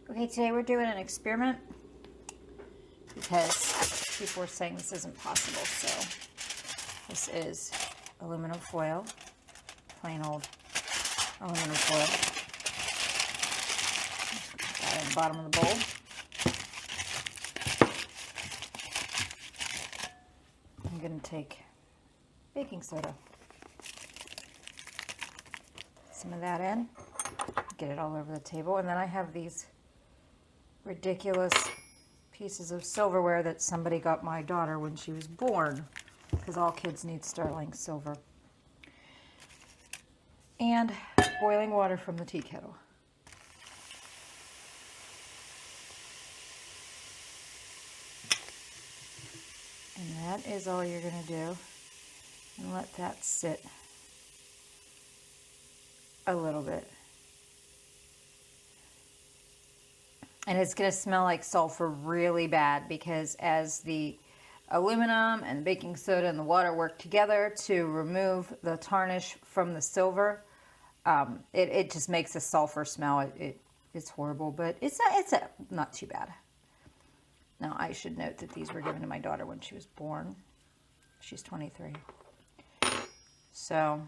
Okay, today we're doing an experiment because people were saying this isn't possible. So this is aluminum foil, plain old aluminum foil. Put that in the bottom of the bowl. I'm going to take baking soda. Some of that in. Get it all over the table. And then I have these ridiculous pieces of silverware that somebody got my daughter when she was born, because all kids need sterling silver. And boiling water from the tea kettle. And that is all you're going to do. And let that sit a little bit. And it's going to smell like sulfur really bad, because as the aluminum and baking soda and the water work together to remove the tarnish from the silver, it just makes a sulfur smell. It's horrible, but it's not too bad. Now, I should note that these were given to my daughter when she was born. She's 23. So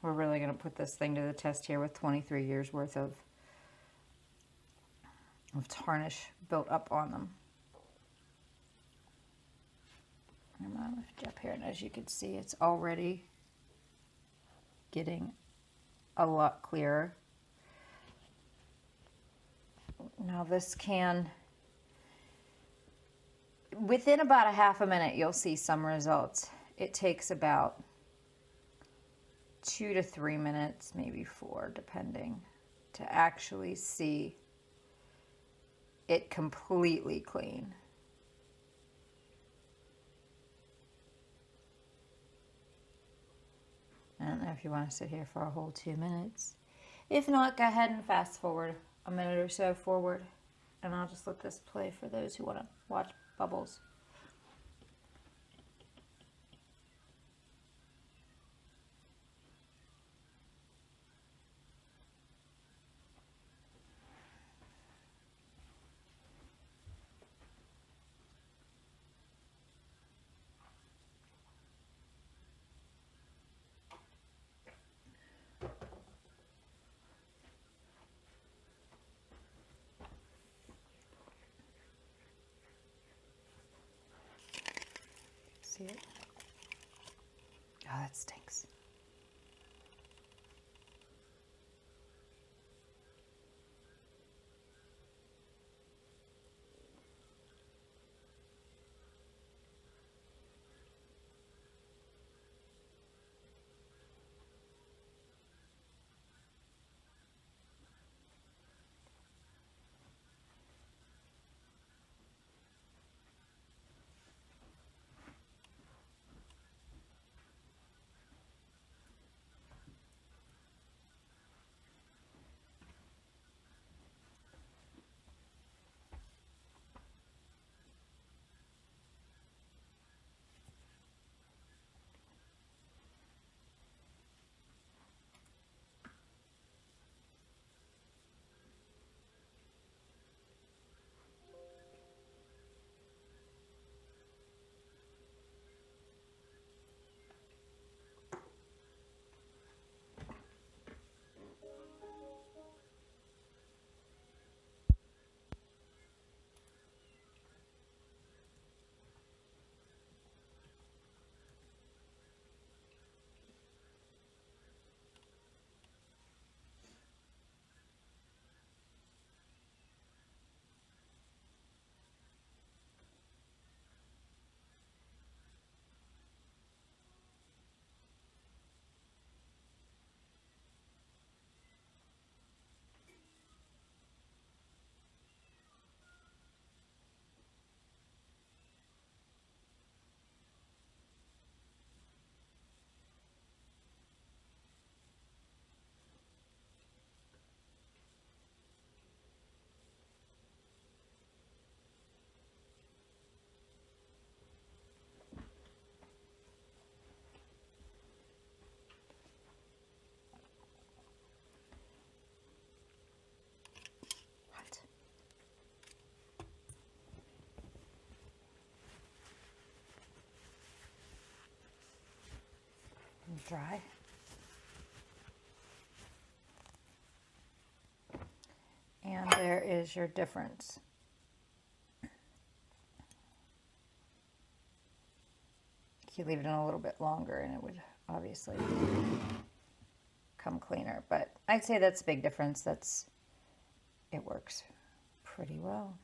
we're really going to put this thing to the test here with 23 years worth of tarnish built up on them. I'm going to lift it up here, and as you can see, it's already getting a lot clearer. Now this can, within about a half a minute, you'll see some results. It takes about 2 to 3 minutes, maybe 4, depending, to actually see it completely clean. I don't know if you want to sit here for a whole 2 minutes. If not, go ahead and fast forward a minute or so forward, and I'll just let this play for those who want to watch bubbles. See it? Oh, that stinks. dry. And there is your difference. You leave it in a little bit longer and it would obviously come cleaner, but I'd say that's a big difference. It works pretty well.